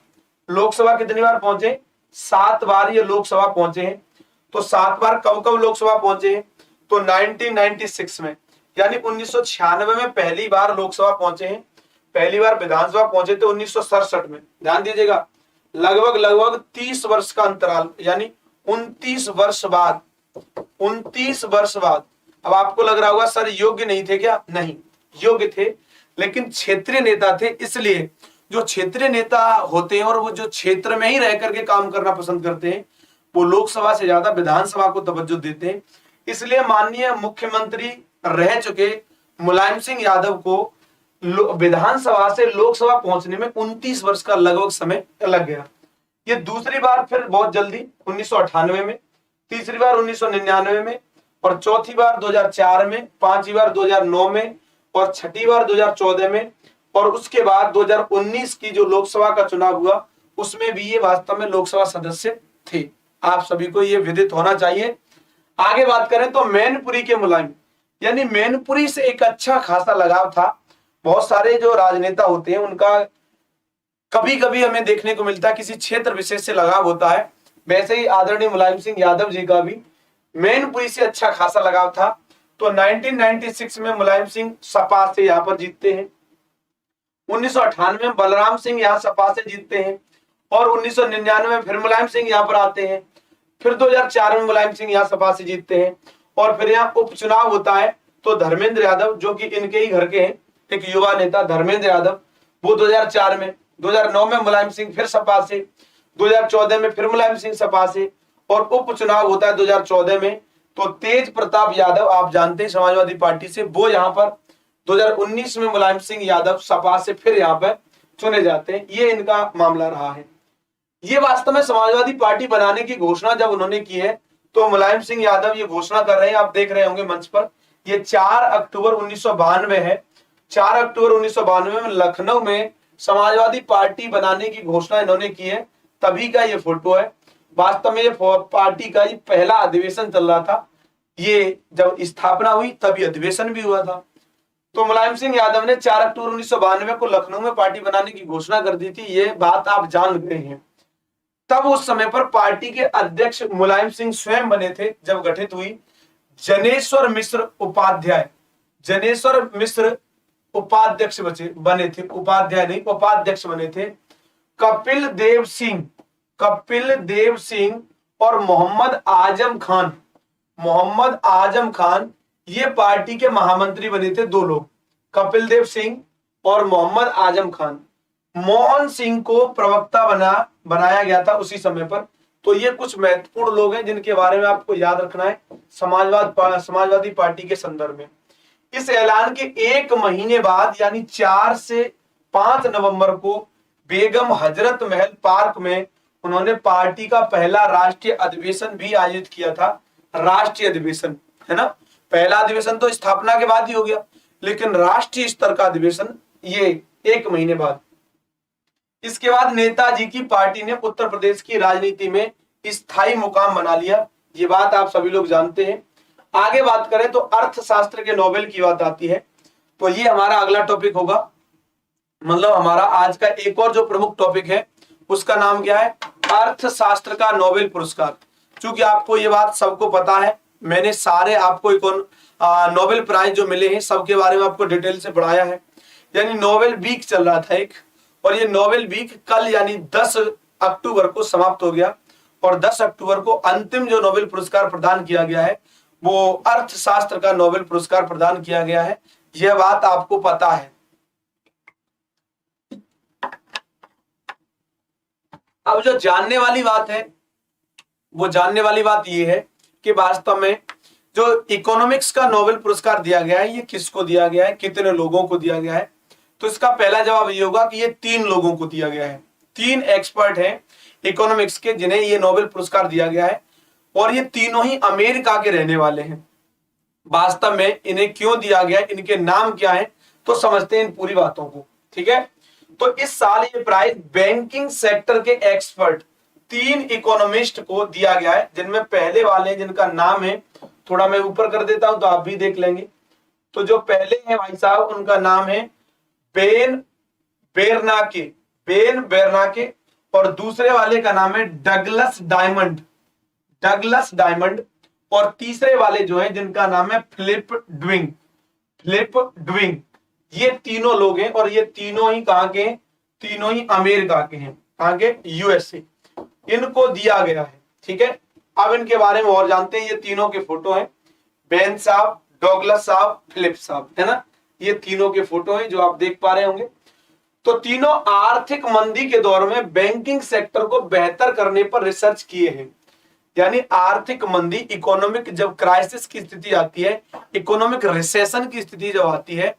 Speaker 1: लोकसभा कितनी बार पहुंचे, 7 बार ये लोकसभा पहुंचे हैं। तो 7 बार कब कब लोकसभा पहुंचे हैं, तो 1996 में, यानी 1996 में पहली बार लोकसभा पहुंचे हैं, पहली बार विधानसभा पहुंचे थे 1967 में। ध्यान दीजिएगा, लगभग 30 वर्ष का अंतराल, यानी 29 वर्ष बाद, 29 वर्ष बाद। अब आपको लग रहा होगा सर योग्य नहीं थे क्या, नहीं, योग्य थे, लेकिन क्षेत्रीय नेता थे। इसलिए जो क्षेत्रीय नेता होते हैं और वो जो क्षेत्र में ही रह करके काम करना पसंद करते हैं, वो लोकसभा से ज्यादा विधानसभा को तवज्जो देते हैं। इसलिए माननीय मुख्यमंत्री रह चुके मुलायम सिंह यादव को विधानसभा से लोकसभा पहुंचने में 29 वर्ष का लगभग समय लग गया। ये दूसरी बार फिर बहुत जल्दी 1998 में, तीसरी बार 1999 में, और चौथी बार 2004 में, पांचवी बार 2009 में, और छठी बार 2014 में, और उसके बाद 2019 की जो लोकसभा का चुनाव हुआ उसमें भी ये वास्तव में लोकसभा सदस्य थे। आप सभी को ये विदित होना चाहिए। आगे बात करें तो मैनपुरी के मुलायम, यानी मैनपुरी से एक अच्छा खासा लगाव था। बहुत सारे जो राजनेता होते हैं उनका कभी कभी हमें देखने को मिलता है किसी क्षेत्र विशेष से लगाव होता है, वैसे ही आदरणीय मुलायम सिंह यादव जी का भी मैनपुरी से अच्छा खासा लगाव था। तो 1996 में मुलायम सिंह सपा से यहाँ पर जीतते हैं, 1998 में बलराम सिंह यहाँ सपा से जीतते हैं, और 1999 में फिर मुलायम सिंह यहाँ पर आते हैं, फिर 2004 में मुलायम सिंह यहाँ सपा से जीतते हैं, और फिर यहाँ उपचुनाव होता है तो धर्मेंद्र यादव, जो कि इनके ही घर के हैं, एक युवा नेता धर्मेंद्र यादव, वो 2004 में, 2009 में मुलायम सिंह फिर सपा से, 2014 में फिर मुलायम सिंह सपा से, और उपचुनाव होता है 2014 में तो तेज प्रताप यादव, आप जानते हैं समाजवादी पार्टी से, वो यहाँ पर 2019 में मुलायम सिंह यादव सपा से फिर यहाँ पर चुने जाते हैं। ये इनका मामला रहा है। ये वास्तव में समाजवादी पार्टी बनाने की घोषणा जब उन्होंने की है, तो मुलायम सिंह यादव ये घोषणा कर रहे हैं, आप देख रहे होंगे मंच पर। ये 4 अक्टूबर 1992 है। 4 अक्टूबर 1992 में लखनऊ में समाजवादी पार्टी बनाने की घोषणा इन्होंने की है, तभी का ये फोटो है। वास्तव में ये पार्टी का ये पहला अधिवेशन चल रहा था। ये जब स्थापना हुई तभी अधिवेशन भी हुआ था। तो मुलायम सिंह यादव ने 4 अक्टूबर 1992 को लखनऊ में पार्टी बनाने की घोषणा कर दी थी, ये बात आप जान गए हैं। तब उस समय पर पार्टी के अध्यक्ष मुलायम सिंह स्वयं बने थे जब गठित हुई। जनेश्वर मिश्र उपाध्याय, जनेश्वर मिश्र उपाध्यक्ष बने थे, उपाध्याय नहीं उपाध्यक्ष बने थे। कपिल देव सिंह, कपिल देव सिंह और मोहम्मद आजम खान, मोहम्मद आजम खान ये पार्टी के महामंत्री बने थे, दो लोग, कपिल देव सिंह और मोहम्मद आजम खान। मोहन सिंह को प्रवक्ता बनाया गया था उसी समय पर। तो ये कुछ महत्वपूर्ण लोग हैं जिनके बारे में आपको याद रखना है समाजवादी पार्टी के संदर्भ में। इस ऐलान के एक महीने बाद यानी 4 से 5 नवंबर को बेगम हजरत महल पार्क में उन्होंने पार्टी का पहला राष्ट्रीय अधिवेशन भी आयोजित किया था। राष्ट्रीय अधिवेशन है ना, पहला अधिवेशन तो स्थापना के बाद ही हो गया, लेकिन राष्ट्रीय स्तर का अधिवेशन ये 1 महीने बाद। इसके बाद नेताजी की पार्टी ने उत्तर प्रदेश की राजनीति में स्थायी मुकाम बना लिया, ये बात आप सभी लोग जानते हैं। आगे बात करें तो अर्थशास्त्र के नोबेल की बात आती है, तो ये हमारा अगला टॉपिक होगा। मतलब हमारा आज का एक और जो प्रमुख टॉपिक है उसका नाम क्या है, अर्थशास्त्र का नोबेल पुरस्कार। क्योंकि आपको ये बात सबको पता है, मैंने सारे आपको नोबेल प्राइज जो मिले हैं सबके बारे में आपको डिटेल से पढ़ाया है। यानी नोबेल वीक चल रहा था एक, और ये नोबेल वीक कल यानी 10 अक्टूबर को समाप्त हो गया, और 10 अक्टूबर को अंतिम जो नोबेल पुरस्कार प्रदान किया गया है वो अर्थशास्त्र का नोबेल पुरस्कार प्रदान किया गया है, यह बात आपको पता है। अब जो जानने वाली बात है, वो जानने वाली बात यह है कि वास्तव में जो इकोनॉमिक्स का नोबेल पुरस्कार दिया गया है ये किसको दिया गया है, कितने लोगों को दिया गया है। तो इसका पहला जवाब ये होगा कि ये 3 लोगों को दिया गया है। 3 एक्सपर्ट हैं इकोनॉमिक्स के जिन्हें ये नोबेल पुरस्कार दिया गया है, और ये तीनों ही अमेरिका के रहने वाले हैं। वास्तव में इन्हें क्यों दिया गया है, इनके नाम क्या है, तो समझते हैं इन पूरी बातों को। ठीक है, तो इस साल ये प्राइज बैंकिंग सेक्टर के एक्सपर्ट 3 इकोनॉमिस्ट को दिया गया है, जिनमें पहले वाले जिनका नाम है, थोड़ा मैं ऊपर कर देता हूं तो आप भी देख लेंगे। तो जो पहले हैं भाई साहब उनका नाम है बेन बेरनाके, और दूसरे वाले का नाम है डगलस डायमंड, और तीसरे वाले जो है जिनका नाम है फिलिप ड्विंग। ये तीनों लोग हैं, और ये तीनों ही कहां के, तीनों ही अमेरिका के हैं, कहां के, यूएसए। इनको दिया गया है। ठीक है, अब इनके बारे में और जानते हैं। ये तीनों के फोटो हैं, बेन साहब, डॉगलस साहब, फिलिप साहब, है ना, ये तीनों के फोटो हैं जो आप देख पा रहे होंगे। तो तीनों आर्थिक मंदी के दौर में बैंकिंग सेक्टर को बेहतर करने पर रिसर्च किए हैं। यानी आर्थिक मंदी, इकोनॉमिक जब क्राइसिस की स्थिति आती है, इकोनॉमिक रिसेशन की स्थिति जब आती है,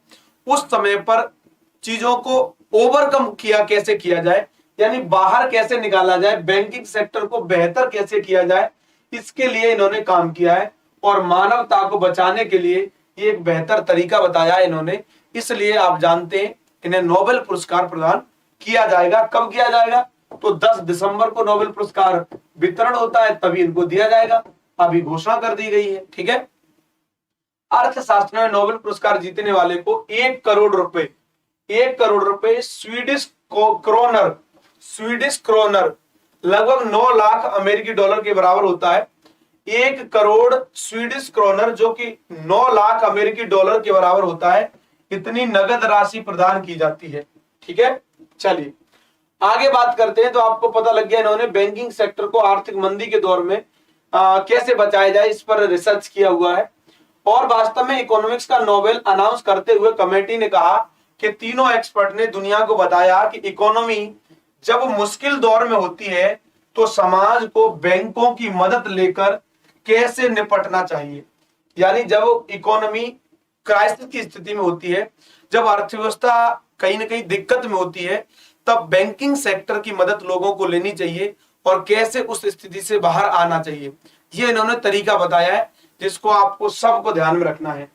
Speaker 1: उस समय पर चीजों को ओवरकम कैसे किया जाए, यानी बाहर कैसे निकाला जाए, बैंकिंग सेक्टर को बेहतर कैसे किया जाए, इसके लिए इन्होंने काम किया है। और मानवता को बचाने के लिए ये एक बेहतर तरीका बताया है इन्होंने। इसलिए आप जानते हैं इन्हें नोबेल पुरस्कार प्रदान किया जाएगा। कब किया जाएगा, तो 10 दिसंबर को नोबेल पुरस्कार वितरण होता है, तभी इनको दिया जाएगा। अभी घोषणा कर दी गई है। ठीक है, अर्थशास्त्र में नोबेल पुरस्कार जीतने वाले को 1 करोड़ रुपए स्वीडिश क्रोनर लगभग 9 लाख अमेरिकी डॉलर के बराबर होता है। 1 करोड़ स्वीडिश क्रोनर जो कि 9 लाख अमेरिकी डॉलर के बराबर होता है, इतनी नगद राशि प्रदान की जाती है। ठीक है, चलिए आगे बात करते हैं। तो आपको पता लग गया इन्होंने बैंकिंग सेक्टर को आर्थिक मंदी के दौर में कैसे बचाया जाए, इस पर रिसर्च किया हुआ है। और वास्तव में इकोनॉमिक्स का नोबेल अनाउंस करते हुए कमेटी ने कहा कि तीनों एक्सपर्ट ने दुनिया को बताया कि इकोनॉमी जब मुश्किल दौर में होती है तो समाज को बैंकों की मदद लेकर कैसे निपटना चाहिए। यानी जब इकोनॉमी क्राइसिस की स्थिति में होती है, जब अर्थव्यवस्था कहीं ना कहीं दिक्कत में होती है, तब बैंकिंग सेक्टर की मदद लोगों को लेनी चाहिए और कैसे उस स्थिति से बाहर आना चाहिए, ये इन्होंने तरीका बताया है, जिसको आपको सबको ध्यान में रखना है।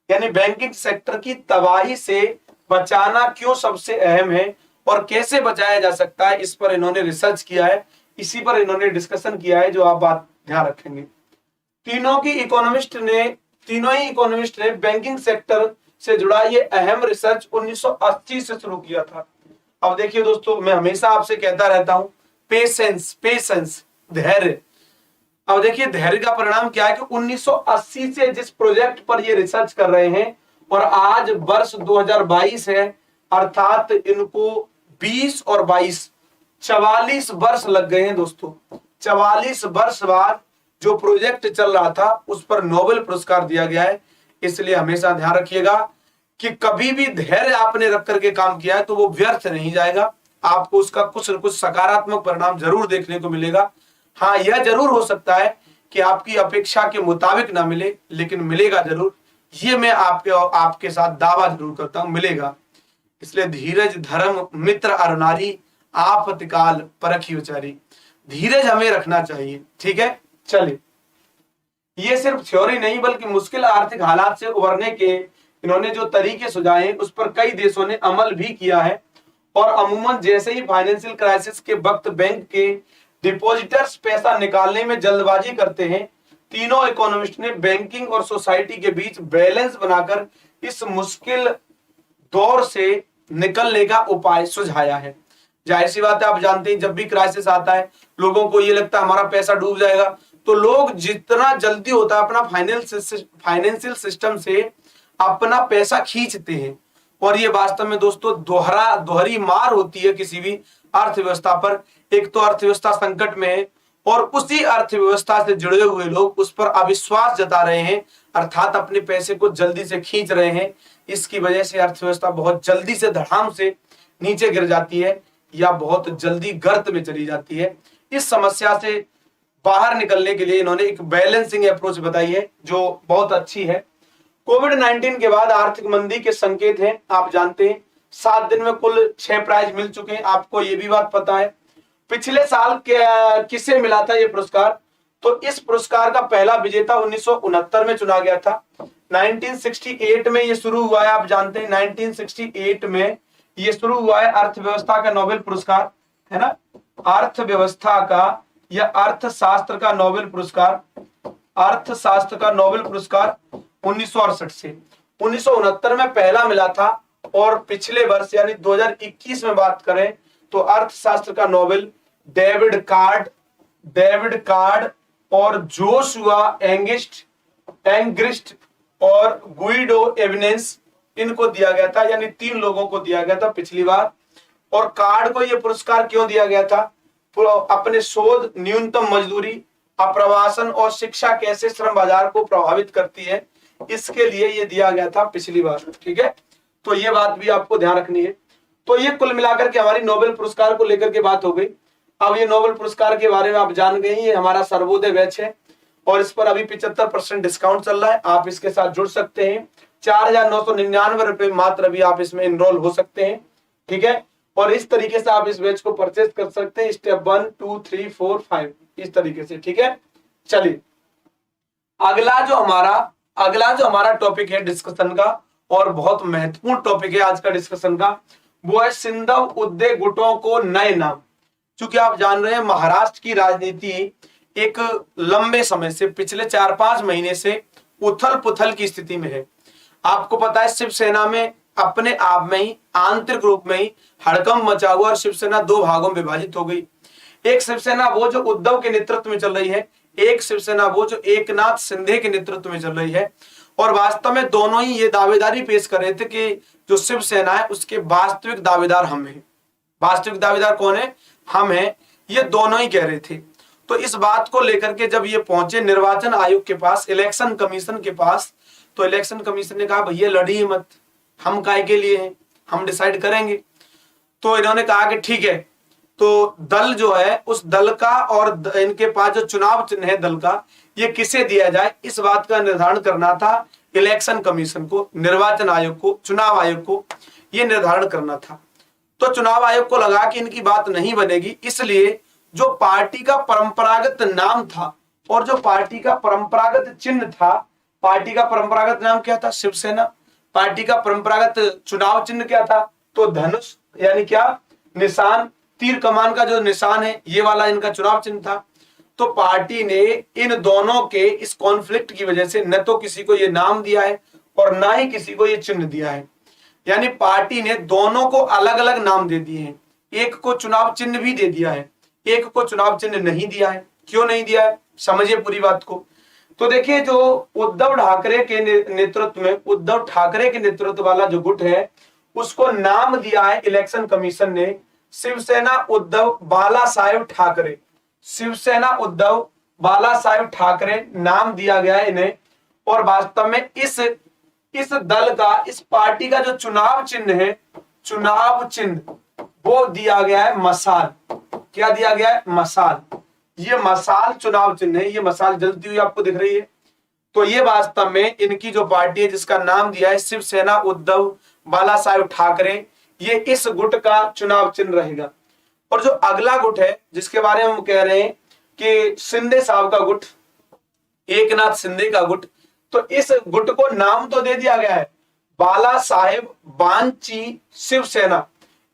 Speaker 1: यानी बैंकिंग सेक्टर की तबाही से बचाना क्यों सबसे अहम है और कैसे बचाया जा सकता है, इस पर इन्होंने रिसर्च किया है, इसी पर इन्होंने डिस्कशन किया है, जो आप बात ध्यान रखेंगे। तीनों ही इकोनॉमिस्ट ने बैंकिंग सेक्टर से जुड़ा ये अहम रिसर्च 1980 से शुरू किया था। अब देखिए दोस्तों, मैं हमेशा आपसे कहता रहता हूं, पेशेंस, धैर्य। अब देखिए धैर्य का परिणाम क्या है कि 1980 से जिस प्रोजेक्ट पर ये रिसर्च कर रहे हैं और आज वर्ष 2022 है, अर्थात इनको 20 और 22 44 वर्ष लग गए हैं दोस्तों। 44 वर्ष बाद जो प्रोजेक्ट चल रहा था उस पर नोबेल पुरस्कार दिया गया है। इसलिए हमेशा ध्यान रखिएगा कि कभी भी धैर्य आपने रख करके काम किया है तो वो व्यर्थ नहीं जाएगा, आपको उसका कुछ न कुछ सकारात्मक परिणाम जरूर देखने को मिलेगा। हाँ, यह जरूर हो सकता है कि आपकी अपेक्षा के मुताबिक ना मिले, लेकिन मिलेगा जरूर, ये मैं आपके साथ दावा जरूर करता हूं, मिलेगा। इसलिए धीरज धर्म मित्र अर नारी, आपत्तिकाल परखी उचारी, धीरज हमें रखना चाहिए। ठीक है, चलिए, ये सिर्फ थ्योरी नहीं बल्कि मुश्किल आर्थिक हालात से उबरने के इन्होंने जो तरीके सुझाए हैं उस पर कई देशों ने अमल भी किया है। और अमूमन जैसे ही फाइनेंशियल क्राइसिस के वक्त बैंक के डिपॉजिटर्स पैसा निकालने में जल्दबाजी करते हैं, तीनों इकोनॉमिस्ट ने बैंकिंग और सोसाइटी के बीच बैलेंस बनाकर इस मुश्किल दौर से निकलने का उपाय सुझाया है। जाहिर सी बात है, आप जानते हैं जब भी क्राइसिस आता है लोगों को ये लगता है हमारा पैसा डूब जाएगा, तो लोग जितना जल्दी होता है अपना फाइनेंशियल सिस्टम से अपना पैसा खींचते हैं। और ये वास्तव में दोस्तों दोहरी मार होती है किसी भी अर्थव्यवस्था पर। एक तो अर्थव्यवस्था संकट में है और उसी अर्थव्यवस्था से जुड़े हुए लोग उस पर अविश्वास जता रहे हैं, अर्थात अपने पैसे को जल्दी से खींच रहे हैं। इसकी वजह से अर्थव्यवस्था बहुत जल्दी से धड़ाम से नीचे गिर जाती है या बहुत जल्दी गर्त में चली जाती है। इस समस्या से बाहर निकलने के लिए इन्होंने एक बैलेंसिंग अप्रोच बताई है जो बहुत अच्छी है। कोविड-19 के बाद आर्थिक मंदी के संकेत हैं, आप जानते हैं 7 दिन में कुल 6 प्राइज मिल चुके हैं, आपको ये भी बात पता है। पिछले साल किसे मिला था ये पुरस्कार, तो इस पुरस्कार का पहला विजेता 1969 में चुना गया था। 1968 में ये शुरू हुआ है, आप जानते हैं 1968 में ये शुरू हुआ है अर्थव्यवस्था का नोबेल पुरस्कार, है ना, अर्थव्यवस्था का या अर्थशास्त्र का नोबेल पुरस्कार, अर्थशास्त्र का नोबेल पुरस्कार 1968 से 1969 में पहला मिला था। और पिछले वर्ष यानी 2021 में बात करें तो अर्थशास्त्र का नोबेल डेविड कार्ड और जोशुआ एंग्रिस्ट और गुइडो एविनेंस, इनको दिया गया था, यानी 3 लोगों को दिया गया था पिछली बार। और कार्ड को यह पुरस्कार क्यों दिया गया था, अपने शोध न्यूनतम मजदूरी, अप्रवासन और शिक्षा कैसे श्रम बाजार को प्रभावित करती है, इसके लिए ये दिया गया था पिछली बार। ठीक है, तो ये बात भी आपको ध्यान रखनी है। तो ये कुल मिलाकर के हमारी नोबेल पुरस्कार को लेकर के बात हो गई। अब ये नोबेल पुरस्कार के बारे में आप जान गए, ये हमारा सर्वोदय बैच है और इस पर अभी 75% डिस्काउंट चल रहा है, आप इसके साथ जुड़ सकते हैं। 4,999 रुपए मात्र अभी आप इसमें इनरोल हो सकते हैं। ठीक है, और इस तरीके से आप इस बैच को परचेज कर सकते हैं, स्टेप 1 2 3 4 5 इस तरीके से। ठीक है, चलिए अगला जो हमारा टॉपिक है डिस्कशन का और बहुत महत्वपूर्ण टॉपिक है आज का डिस्कशन का, वो है सिंधव उद्योग गुटों को नए नाम। क्योंकि आप जान रहे हैं महाराष्ट्र की राजनीति एक लंबे समय से पिछले 4-5 महीने से उथल पुथल की स्थिति में है। आपको पता है शिवसेना में अपने आप में ही आंतरिक रूप में ही हड़कंप मचा हुआ और शिवसेना 2 भागों में विभाजित हो गई। एक शिवसेना वो जो उद्धव के नेतृत्व में चल रही है, एक शिवसेना वो जो एकनाथ शिंदे के नेतृत्व में चल रही है। और वास्तव में दोनों ही ये दावेदारी पेश कर रहे थे कि जो शिवसेना है उसके वास्तविक दावेदार हम हैं। वास्तविक दावेदार कौन है, हम हैं, ये दोनों ही कह रहे थे। तो इस बात को लेकर के जब ये पहुंचे निर्वाचन आयोग के पास, इलेक्शन कमीशन के पास, तो इलेक्शन कमीशन ने कहा भैया लड़िए मत, हम काय के लिए हैं, हम डिसाइड करेंगे। तो इन्होंने कहा कि ठीक है, तो दल जो है उस दल का और इनके पास जो चुनाव चिन्ह है दल का, ये किसे दिया जाए, इस बात का निर्धारण करना था इलेक्शन कमीशन को, निर्वाचन आयोग को, चुनाव आयोग को ये निर्धारण करना था। तो चुनाव आयोग को लगा कि इनकी बात नहीं बनेगी, इसलिए जो पार्टी का परंपरागत नाम था और जो पार्टी का परंपरागत चिन्ह था, पार्टी का परंपरागत नाम क्या था? शिवसेना। पार्टी का परंपरागत चुनाव चिन्ह क्या था? तो धनुष, यानी क्या? निशान, तीर कमान का जो निशान है, ये वाला इनका चुनाव चिन्ह था। तो पार्टी ने इन दोनों के इस कॉन्फ्लिक्ट की वजह से न तो किसी को ये नाम दिया है और ना ही किसी को ये चिन्ह दिया है, यानी पार्टी ने दोनों को अलग अलग नाम दे दिए हैं। एक को चुनाव चिन्ह भी दे दिया है, एक को चुनाव चिन्ह नहीं दिया है। क्यों नहीं दिया है, समझिए पूरी बात को। तो देखिए, जो उद्धव ठाकरे के नेतृत्व में, उद्धव ठाकरे के नेतृत्व वाला जो गुट है, उसको नाम दिया है इलेक्शन कमीशन ने शिवसेना उद्धव बाला साहेब ठाकरे। शिवसेना उद्धव बाला साहेब ठाकरे नाम दिया गया है इन्हें। और वास्तव में इस दल का, इस पार्टी का जो चुनाव चिन्ह है, चुनाव चिन्ह, वो दिया गया है मसाल। क्या दिया गया है? मसाल। ये मसाल चुनाव चिन्ह है, ये मसाल जलती हुई आपको दिख रही है। तो ये वास्तव में इनकी जो पार्टी है, जिसका नाम दिया है शिवसेना उद्धव बाला साहेब ठाकरे, ये इस गुट का चुनाव चिन्ह रहेगा। और जो अगला गुट है जिसके बारे में हम कह रहे हैं कि शिंदे साहब का गुट, एकनाथ शिंदे का गुट, तो इस गुट को नाम तो दे दिया गया है बाला साहेब बांची शिवसेना।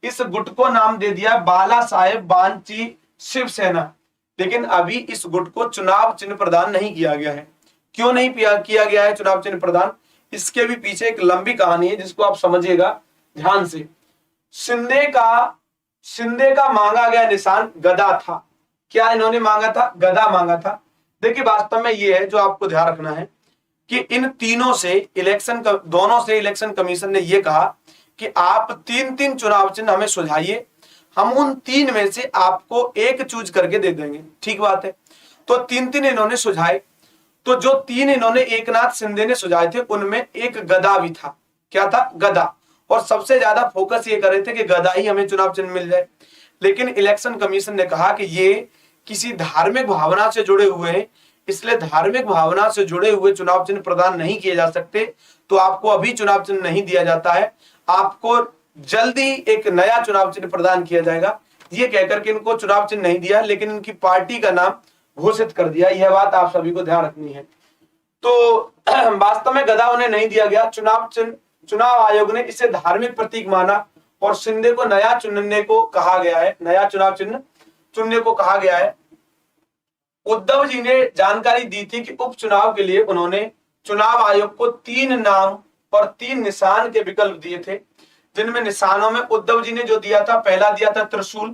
Speaker 1: इस गुट को नाम दे दिया बाला साहेब बांची शिवसेना, लेकिन अभी इस गुट को चुनाव चिन्ह प्रदान नहीं किया गया है। क्यों नहीं किया गया है चुनाव चिन्ह प्रदान? इसके भी पीछे एक लंबी कहानी है जिसको आप समझिएगा ध्यान से। शिंदे का मांगा गया निशान गदा था। क्या इन्होंने मांगा था? गदा मांगा था। देखिए, वास्तव में ये है जो आपको ध्यान रखना है कि इन तीनों से दोनों से इलेक्शन कमीशन ने यह कहा कि आप 3-3 चुनाव चिन्ह हमें सुझाइए, हम उन 3 में से आपको एक चूज करके दे देंगे। ठीक बात है। तो 3-3 इन्होंने सुझाए। तो जो 3 इन्होंने एकनाथ शिंदे ने सुझाए थे, उनमें एक गदा भी था। क्या था? गदा। और सबसे ज्यादा फोकस ये कर रहे थे कि गदा ही हमें चुनाव चिन्ह मिल जाए। लेकिन इलेक्शन कमीशन ने कहा कि ये किसी धार्मिक भावना से जुड़े हुए हैं, इसलिए धार्मिक भावना से जुड़े हुए चुनाव चिन्ह प्रदान नहीं किए जा सकते। तो आपको अभी चुनाव चिन्ह नहीं दिया जाता है, आपको जल्दी एक नया चुनाव चिन्ह प्रदान किया जाएगा। ये कहकर के इनको चुनाव चिन्ह नहीं दिया, लेकिन इनकी पार्टी का नाम घोषित कर दिया। यह बात आप सभी को ध्यान रखनी है। तो वास्तव में गदा उन्हें नहीं दिया गया। चुनाव आयोग ने इसे धार्मिक प्रतीक माना और शिंदे को नया चुनने को कहा गया है, नया चुनाव चिन्ह चुनने को कहा गया है। उद्धव जी ने जानकारी दी थी कि उपचुनाव के लिए उन्होंने चुनाव आयोग को 3 नाम और 3 निशान के विकल्प दिए थे, जिनमें निशानों में उद्धव जी ने जो दिया था, पहला दिया था त्रिशूल,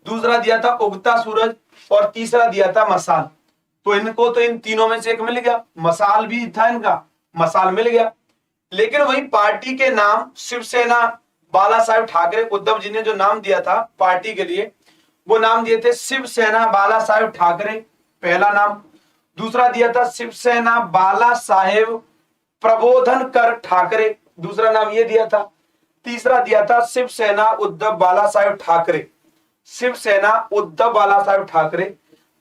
Speaker 1: दूसरा दिया था उगता सूरज और तीसरा दिया था मसाल। तो इनको तो इन तीनों में से एक मिल गया, मसाल भी था इनका, मसाल मिल गया। लेकिन वही पार्टी के नाम शिवसेना बाला साहेब ठाकरे, उद्धव जी ने जो नाम दिया था पार्टी के लिए, वो नाम दिए थे शिवसेना बाला साहेब ठाकरे, पहला नाम। दूसरा दिया था शिवसेना बाला साहेब प्रबोधन कर ठाकरे, दूसरा नाम ये दिया था। तीसरा दिया था शिवसेना उद्धव बाला साहेब ठाकरे, शिवसेना उद्धव बाला साहेब ठाकरे।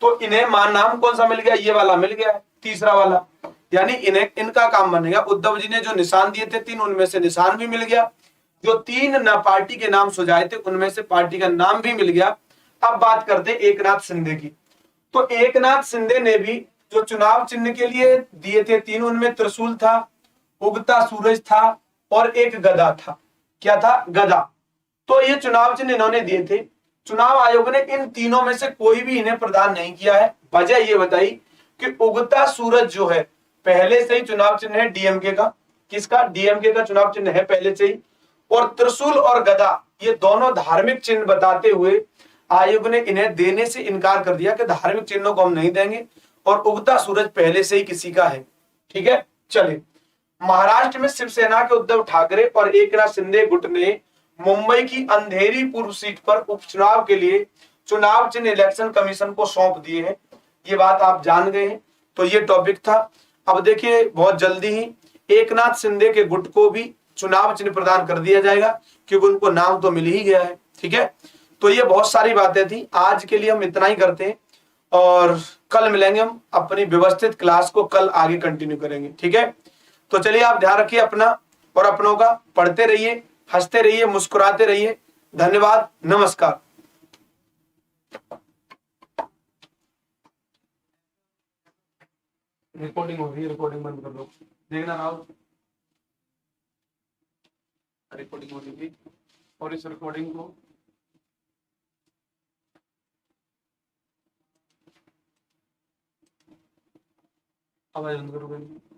Speaker 1: तो इन्हें नाम कौन सा मिल गया? ये वाला मिल गया, तीसरा वाला। यानी इन्हें इनका काम बन गया। उद्धव जी ने जो निशान दिए थे 3, उनमें से निशान भी मिल गया। जो 3 पार्टी के नाम सुझाए थे, उनमें से पार्टी का नाम भी मिल गया। अब बात करते एकनाथ शिंदे की। तो एकनाथ शिंदे ने भी जो चुनाव चिन्ह के लिए दिए थे 3, उनमें त्रिशूल था, उगता सूरज था और एक गदा था। क्या था? गदा। तो ये चुनाव चिन्ह इन्होंने दिए थे। चुनाव आयोग ने इन तीनों में से कोई भी इन्हें प्रदान नहीं किया है। वजह ये बताई कि उगता सूरज जो है पहले से ही चुनाव चिन्ह है डीएमके का। किसका? डीएमके का चुनाव चिन्ह है पहले से ही। और त्रिशूल और गदा ये दोनों धार्मिक चिन्ह बताते हुए आयोग ने इन्हें देने से इनकार कर दिया कि धार्मिक चिन्हों को हम नहीं देंगे, और उगता सूरज पहले से ही किसी का है। ठीक है, चलिए। महाराष्ट्र में शिवसेना के उद्धव ठाकरे और एकनाथ शिंदे गुट ने मुंबई की अंधेरी पूर्व सीट पर उपचुनाव के लिए चुनाव चिन्ह इलेक्शन कमीशन को सौंप दिए हैं। ये बात आप जान गए हैं। तो ये टॉपिक था। अब देखिए, बहुत जल्दी ही एकनाथ शिंदे के गुट को भी चुनाव चिन्ह प्रदान कर दिया जाएगा, क्योंकि उनको नाम तो मिल ही गया है। ठीक है, तो ये बहुत सारी बातें थी। आज के लिए हम इतना ही करते हैं और कल मिलेंगे। हम अपनी व्यवस्थित क्लास को कल आगे कंटिन्यू करेंगे। ठीक है, तो चलिए, आप ध्यान रखिए अपना और अपनों का। पढ़ते रहिए, हंसते रहिए, मुस्कुराते रहिए। धन्यवाद, नमस्कार। रिकॉर्डिंग हो रही है, रिकॉर्डिंग बंद कर दो, देखना राहुल, रिकॉर्डिंग हो रही थी और इस रिकॉर्डिंग को आवाज बंद करो।